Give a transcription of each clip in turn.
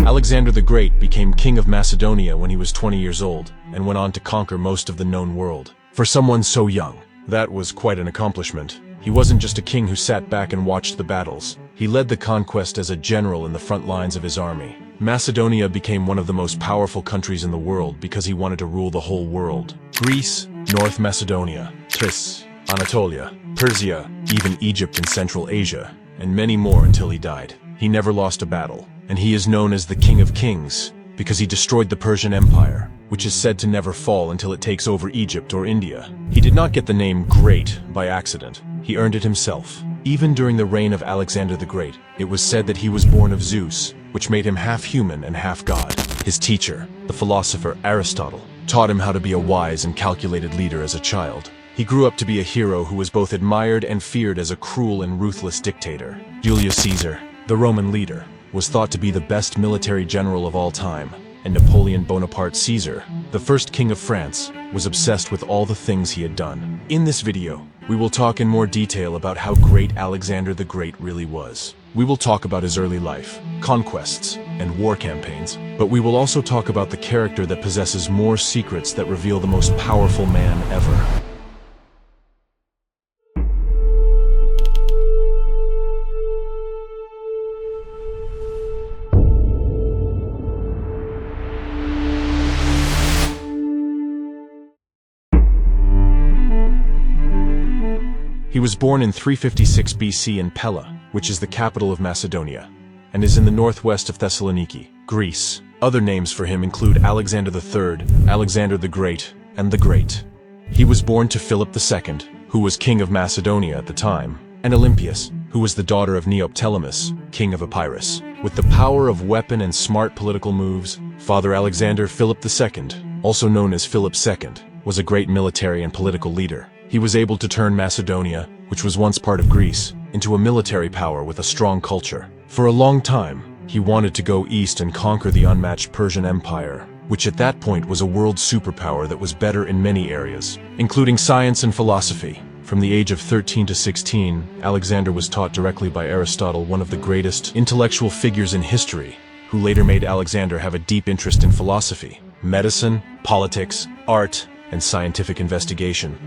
Alexander the Great became king of Macedonia when he was 20 years old, and went on to conquer most of the known world. For someone so young, that was quite an accomplishment. He wasn't just a king who sat back and watched the battles. He led the conquest as a general in the front lines of his army. Macedonia became one of the most powerful countries in the world because he wanted to rule the whole world. Greece, North Macedonia, Thrace, Anatolia, Persia, even Egypt in Central Asia, and many more until he died. He never lost a battle, and he is known as the King of Kings because he destroyed the Persian Empire, which is said to never fall until it takes over Egypt or India. He did not get the name Great by accident. He earned it himself. Even during the reign of Alexander the Great, it was said that he was born of Zeus, which made him half human and half god. His teacher, the philosopher Aristotle, taught him how to be a wise and calculated leader as a child. He grew up to be a hero who was both admired and feared as a cruel and ruthless dictator. Julius Caesar, the Roman leader, was thought to be the best military general of all time, and Napoleon Bonaparte Caesar, the first king of France, was obsessed with all the things he had done. In this video, we will talk in more detail about how great Alexander the Great really was. We will talk about his early life, conquests, and war campaigns, but we will also talk about the character that possesses more secrets that reveal the most powerful man ever. He was born in 356 BC in Pella, which is the capital of Macedonia, and is in the northwest of Thessaloniki, Greece. Other names for him include Alexander III, Alexander the Great, and the Great. He was born to Philip II, who was king of Macedonia at the time, and Olympias, who was the daughter of Neoptolemus, king of Epirus. With the power of weapon and smart political moves, Father Alexander Philip II, also known as Philip II, was a great military and political leader. He was able to turn Macedonia, which was once part of Greece, into a military power with a strong culture. For a long time, he wanted to go east and conquer the unmatched Persian Empire, which at that point was a world superpower that was better in many areas, including science and philosophy. From the age of 13 to 16, Alexander was taught directly by Aristotle, one of the greatest intellectual figures in history, who later made Alexander have a deep interest in philosophy, medicine, politics, art, and scientific investigation.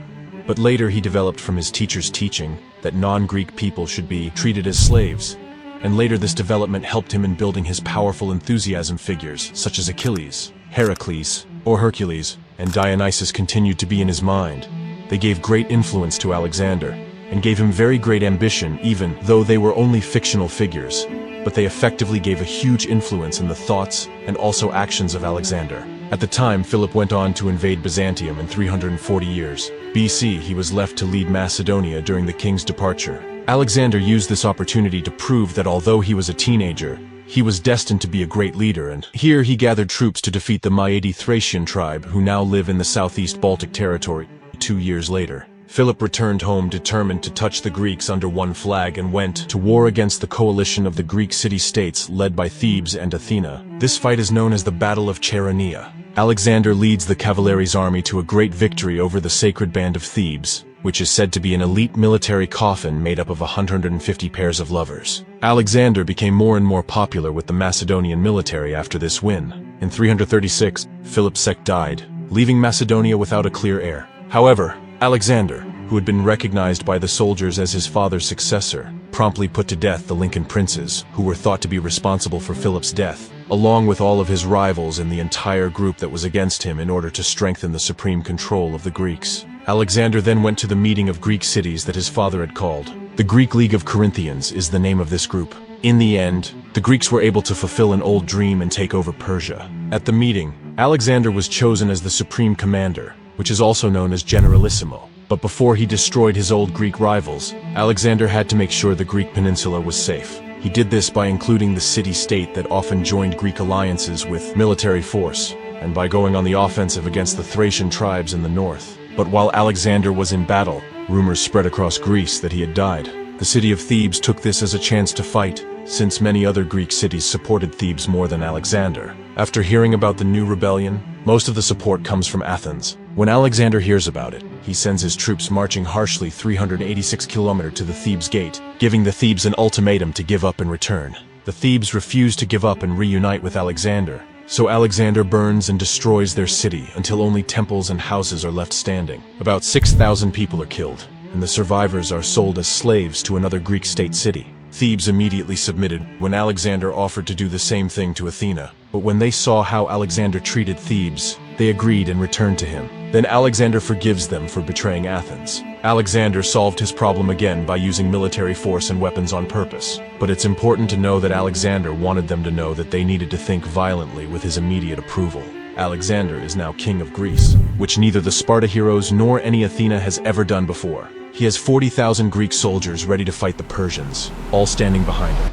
But later he developed from his teacher's teaching that non-Greek people should be treated as slaves, and later this development helped him in building his powerful enthusiasm figures such as Achilles, Heracles, or Hercules, and Dionysus continued to be in his mind. They gave great influence to Alexander, and gave him very great ambition even though they were only fictional figures, but they effectively gave a huge influence in the thoughts and also actions of Alexander. At the time, Philip went on to invade Byzantium in 340 years. BC, he was left to lead Macedonia during the king's departure. Alexander used this opportunity to prove that although he was a teenager, he was destined to be a great leader, and here he gathered troops to defeat the Maedi Thracian tribe who now live in the southeast Baltic territory. 2 years later, Philip returned home determined to touch the Greeks under one flag and went to war against the coalition of the Greek city-states led by Thebes and Athena. This fight is known as the Battle of Chaeronea. Alexander leads the cavalry's army to a great victory over the sacred band of Thebes, which is said to be an elite military coffin made up of 150 pairs of lovers. Alexander became more and more popular with the Macedonian military after this win. In 336, Philip II died, leaving Macedonia without a clear heir. However, Alexander, who had been recognized by the soldiers as his father's successor, promptly put to death the Lincoln princes, who were thought to be responsible for Philip's death, along with all of his rivals and the entire group that was against him in order to strengthen the supreme control of the Greeks. Alexander then went to the meeting of Greek cities that his father had called. The Greek League of Corinthians is the name of this group. In the end, the Greeks were able to fulfill an old dream and take over Persia. At the meeting, Alexander was chosen as the supreme commander, which is also known as Generalissimo. But before he destroyed his old Greek rivals, Alexander had to make sure the Greek peninsula was safe. He did this by including the city-state that often joined Greek alliances with military force, and by going on the offensive against the Thracian tribes in the north. But while Alexander was in battle, rumors spread across Greece that he had died. The city of Thebes took this as a chance to fight, since many other Greek cities supported Thebes more than Alexander. After hearing about the new rebellion, most of the support comes from Athens. When Alexander hears about it, he sends his troops marching harshly 386 kilometers to the Thebes gate, giving the Thebes an ultimatum to give up and return. The Thebes refuse to give up and reunite with Alexander, so Alexander burns and destroys their city until only temples and houses are left standing. About 6,000 people are killed, and the survivors are sold as slaves to another Greek state city. Thebes immediately submitted when Alexander offered to do the same thing to Athena. But when they saw how Alexander treated Thebes, they agreed and returned to him. Then Alexander forgives them for betraying Athens. Alexander solved his problem again by using military force and weapons on purpose. But it's important to know that Alexander wanted them to know that they needed to think violently with his immediate approval. Alexander is now king of Greece, which neither the Sparta heroes nor any Athena has ever done before. He has 40,000 Greek soldiers ready to fight the Persians, all standing behind him.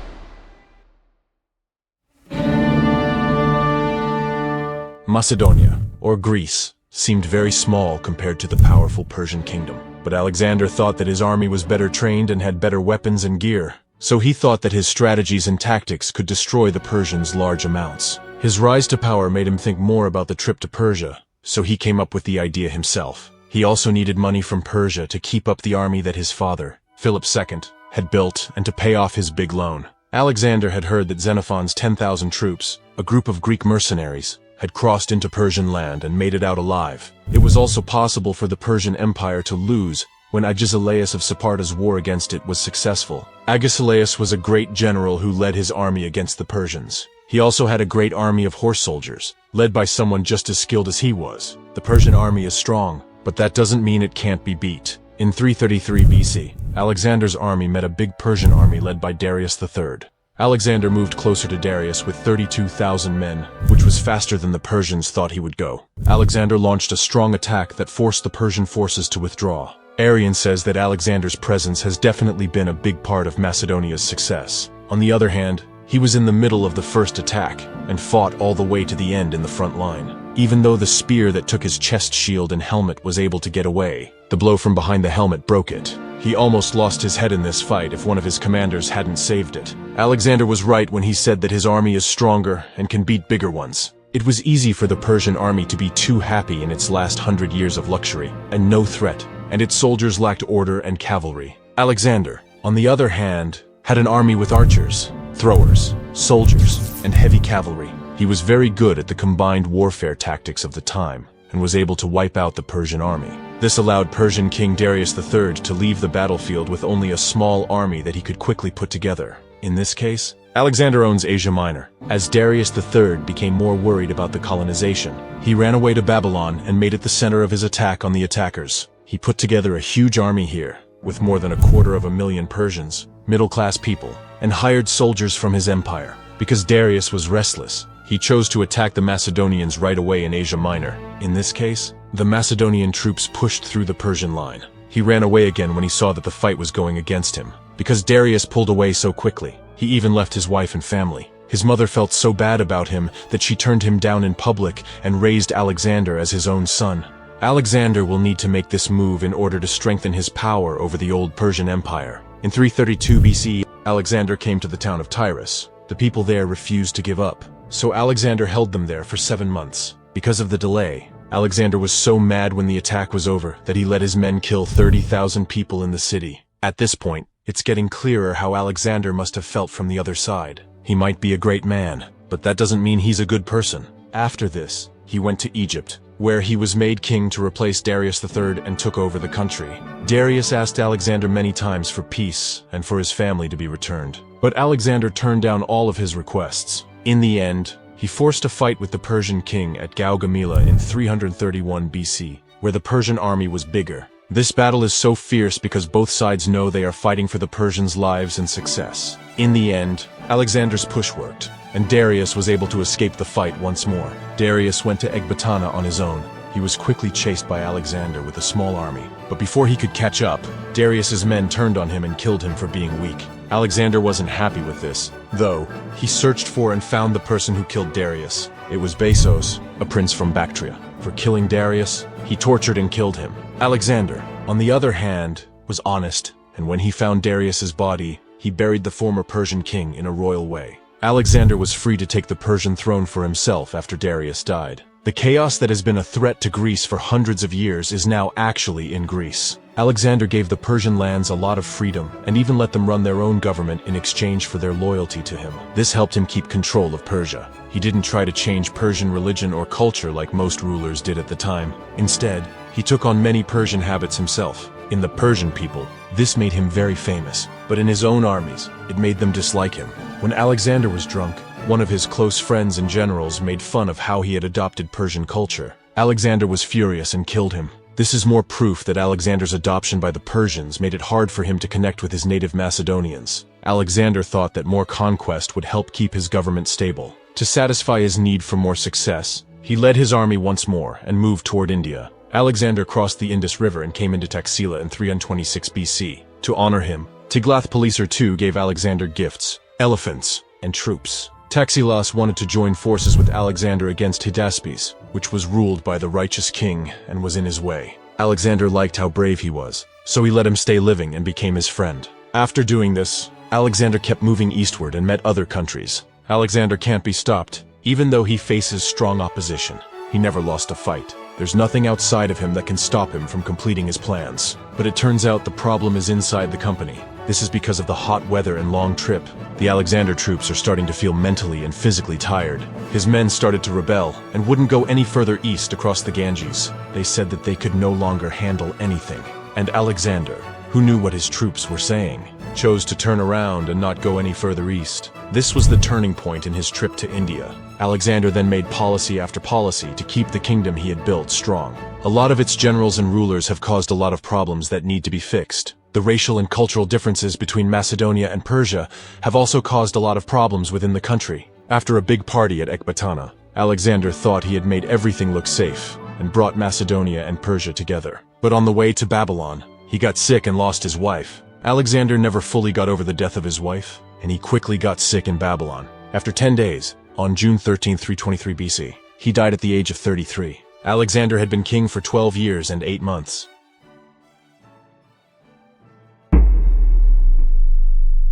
Macedonia, or Greece, seemed very small compared to the powerful Persian kingdom. But Alexander thought that his army was better trained and had better weapons and gear, so he thought that his strategies and tactics could destroy the Persians' large amounts. His rise to power made him think more about the trip to Persia, so he came up with the idea himself. He also needed money from Persia to keep up the army that his father, Philip II, had built and to pay off his big loan. Alexander had heard that Xenophon's 10,000 troops, a group of Greek mercenaries, had crossed into Persian land and made it out alive. It was also possible for the Persian Empire to lose when Agesilaus of Sparta's war against it was successful. Agesilaus was a great general who led his army against the Persians. He also had a great army of horse soldiers, led by someone just as skilled as he was. The Persian army is strong, but that doesn't mean it can't be beat. In 333 BC, Alexander's army met a big Persian army led by Darius III. Alexander moved closer to Darius with 32,000 men, which was faster than the Persians thought he would go. Alexander launched a strong attack that forced the Persian forces to withdraw. Arrian says that Alexander's presence has definitely been a big part of Macedonia's success. On the other hand, he was in the middle of the first attack and fought all the way to the end in the front line. Even though the spear that took his chest shield and helmet was able to get away, the blow from behind the helmet broke it. He almost lost his head in this fight if one of his commanders hadn't saved it. Alexander was right when he said that his army is stronger and can beat bigger ones. It was easy for the Persian army to be too happy in its last 100 years of luxury and no threat, and its soldiers lacked order and cavalry. Alexander, on the other hand, had an army with archers, throwers, soldiers, and heavy cavalry. He was very good at the combined warfare tactics of the time, and was able to wipe out the Persian army. This allowed Persian King Darius III to leave the battlefield with only a small army that he could quickly put together. In this case, Alexander owns Asia Minor. As Darius III became more worried about the colonization, he ran away to Babylon and made it the center of his attack on the attackers. He put together a huge army here, with more than 250,000 Persians, middle-class people, and hired soldiers from his empire. Because Darius was restless, he chose to attack the Macedonians right away in Asia Minor. In this case, the Macedonian troops pushed through the Persian line. He ran away again when he saw that the fight was going against him. Because Darius pulled away so quickly, he even left his wife and family. His mother felt so bad about him that she turned him down in public and raised Alexander as his own son. Alexander will need to make this move in order to strengthen his power over the old Persian Empire. In 332 BC, Alexander came to the town of Tyrus. The people there refused to give up, so Alexander held them there for 7 months. Because of the delay, Alexander was so mad when the attack was over that he let his men kill 30,000 people in the city. At this point, it's getting clearer how Alexander must have felt from the other side. He might be a great man, but that doesn't mean he's a good person. After this, he went to Egypt, where he was made king to replace Darius III and took over the country. Darius asked Alexander many times for peace and for his family to be returned. But Alexander turned down all of his requests. In the end, he forced a fight with the Persian king at Gaugamela in 331 BC, where the Persian army was bigger. This battle is so fierce because both sides know they are fighting for the Persians' lives and success. In the end, Alexander's push worked, and Darius was able to escape the fight once more. Darius went to Ecbatana on his own. He was quickly chased by Alexander with a small army. But before he could catch up, Darius's men turned on him and killed him for being weak. Alexander wasn't happy with this, though. He searched for and found the person who killed Darius. It was Bessos, a prince from Bactria. For killing Darius, he tortured and killed him. Alexander, on the other hand, was honest, and when he found Darius's body, he buried the former Persian king in a royal way. Alexander was free to take the Persian throne for himself after Darius died. The chaos that has been a threat to Greece for hundreds of years is now actually in Greece. Alexander gave the Persian lands a lot of freedom and even let them run their own government in exchange for their loyalty to him. This helped him keep control of Persia. He didn't try to change Persian religion or culture like most rulers did at the time. Instead, he took on many Persian habits himself. In the Persian people, this made him very famous, but in his own armies, it made them dislike him. When Alexander was drunk, one of his close friends and generals made fun of how he had adopted Persian culture. Alexander was furious and killed him. This is more proof that Alexander's adoption by the Persians made it hard for him to connect with his native Macedonians. Alexander thought that more conquest would help keep his government stable. To satisfy his need for more success, he led his army once more and moved toward India. Alexander crossed the Indus River and came into Taxila in 326 BC. To honor him, Tiglath-Pileser II gave Alexander gifts, elephants, and troops. Taxilas wanted to join forces with Alexander against Hydaspes, which was ruled by the righteous king and was in his way. Alexander liked how brave he was, so he let him stay living and became his friend. After doing this, Alexander kept moving eastward and met other countries. Alexander can't be stopped. Even though he faces strong opposition, he never lost a fight. There's nothing outside of him that can stop him from completing his plans. But it turns out the problem is inside the company. This is because of the hot weather and long trip. The Alexander troops are starting to feel mentally and physically tired. His men started to rebel and wouldn't go any further east across the Ganges. They said that they could no longer handle anything. And Alexander, who knew what his troops were saying, chose to turn around and not go any further east. This was the turning point in his trip to India. Alexander then made policy after policy to keep the kingdom he had built strong. A lot of its generals and rulers have caused a lot of problems that need to be fixed. The racial and cultural differences between Macedonia and Persia have also caused a lot of problems within the country. After a big party at Ecbatana, Alexander thought he had made everything look safe and brought Macedonia and Persia together. But on the way to Babylon, he got sick and lost his wife. Alexander never fully got over the death of his wife, and he quickly got sick in Babylon. After 10 days, on June 13, 323 BC, he died at the age of 33. Alexander had been king for 12 years and 8 months.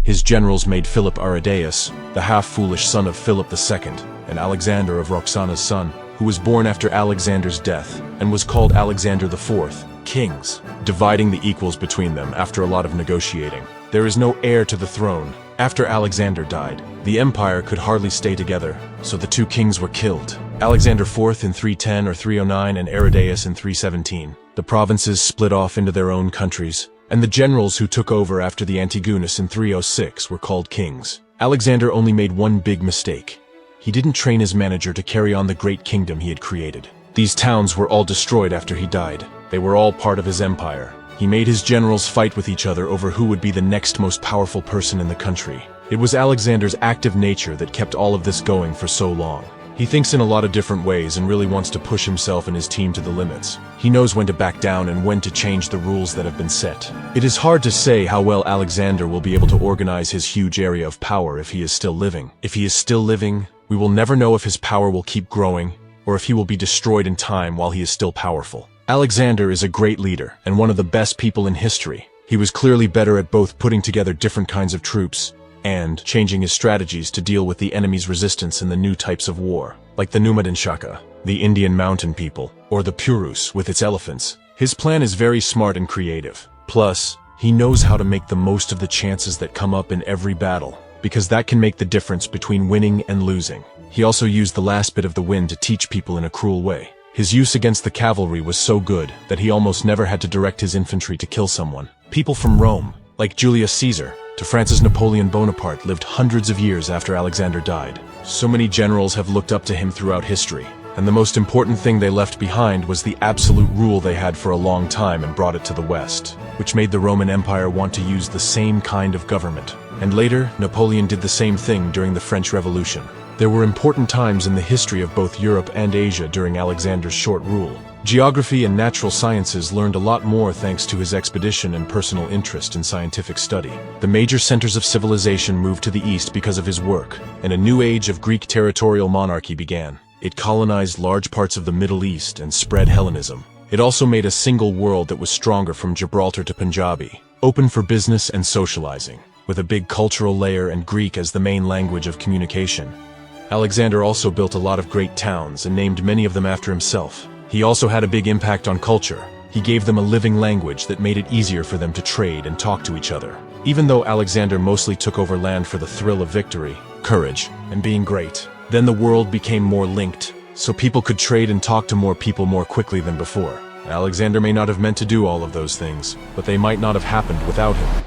His generals made Philip Aridaeus, the half-foolish son of Philip II, and Alexander of Roxana's son, who was born after Alexander's death, and was called Alexander IV, kings, dividing the equals between them after a lot of negotiating. There is no heir to the throne. After Alexander died, the empire could hardly stay together, so the two kings were killed. Alexander IV in 310 or 309 and Aridaeus in 317. The provinces split off into their own countries, and the generals who took over after the Antigonus in 306 were called kings. Alexander only made one big mistake. He didn't train his manager to carry on the great kingdom he had created. These towns were all destroyed after he died. They were all part of his empire. He made his generals fight with each other over who would be the next most powerful person in the country. It was Alexander's active nature that kept all of this going for so long. He thinks in a lot of different ways and really wants to push himself and his team to the limits. He knows when to back down and when to change the rules that have been set. It is hard to say how well Alexander will be able to organize his huge area of power if he is still living. If he is still living, we will never know if his power will keep growing or if he will be destroyed in time while he is still powerful. Alexander is a great leader and one of the best people in history. He was clearly better at both putting together different kinds of troops and changing his strategies to deal with the enemy's resistance in the new types of war, like the Numidian Shaka, the Indian mountain people, or the Purus with its elephants. His plan is very smart and creative. Plus, he knows how to make the most of the chances that come up in every battle, because that can make the difference between winning and losing. He also used the last bit of the wind to teach people in a cruel way. His use against the cavalry was so good that he almost never had to direct his infantry to kill someone. People from Rome, like Julius Caesar, to France's Napoleon Bonaparte, lived hundreds of years after Alexander died. So many generals have looked up to him throughout history, and the most important thing they left behind was the absolute rule they had for a long time and brought it to the West, which made the Roman Empire want to use the same kind of government. And later, Napoleon did the same thing during the French Revolution. There were important times in the history of both Europe and Asia during Alexander's short rule. Geography and natural sciences learned a lot more thanks to his expedition and personal interest in scientific study. The major centers of civilization moved to the east because of his work, and a new age of Greek territorial monarchy began. It colonized large parts of the Middle East and spread Hellenism. It also made a single world that was stronger from Gibraltar to Punjabi, open for business and socializing, with a big cultural layer and Greek as the main language of communication. Alexander also built a lot of great towns and named many of them after himself. He also had a big impact on culture. He gave them a living language that made it easier for them to trade and talk to each other. Even though Alexander mostly took over land for the thrill of victory, courage, and being great, then the world became more linked, so people could trade and talk to more people more quickly than before. Alexander may not have meant to do all of those things, but they might not have happened without him.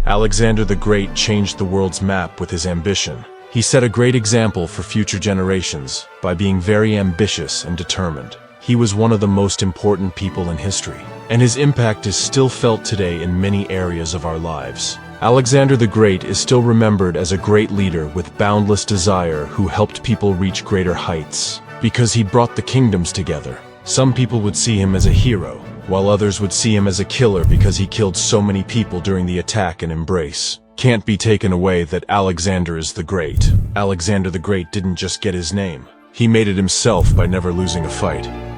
Alexander the Great changed the world's map with his ambition. He set a great example for future generations by being very ambitious and determined. He was one of the most important people in history, and his impact is still felt today in many areas of our lives. Alexander the Great is still remembered as a great leader with boundless desire who helped people reach greater heights, because he brought the kingdoms together. Some people would see him as a hero, while others would see him as a killer because he killed so many people during the attack and embrace. Can't be taken away that Alexander is the Great. Alexander the Great didn't just get his name. He made it himself by never losing a fight.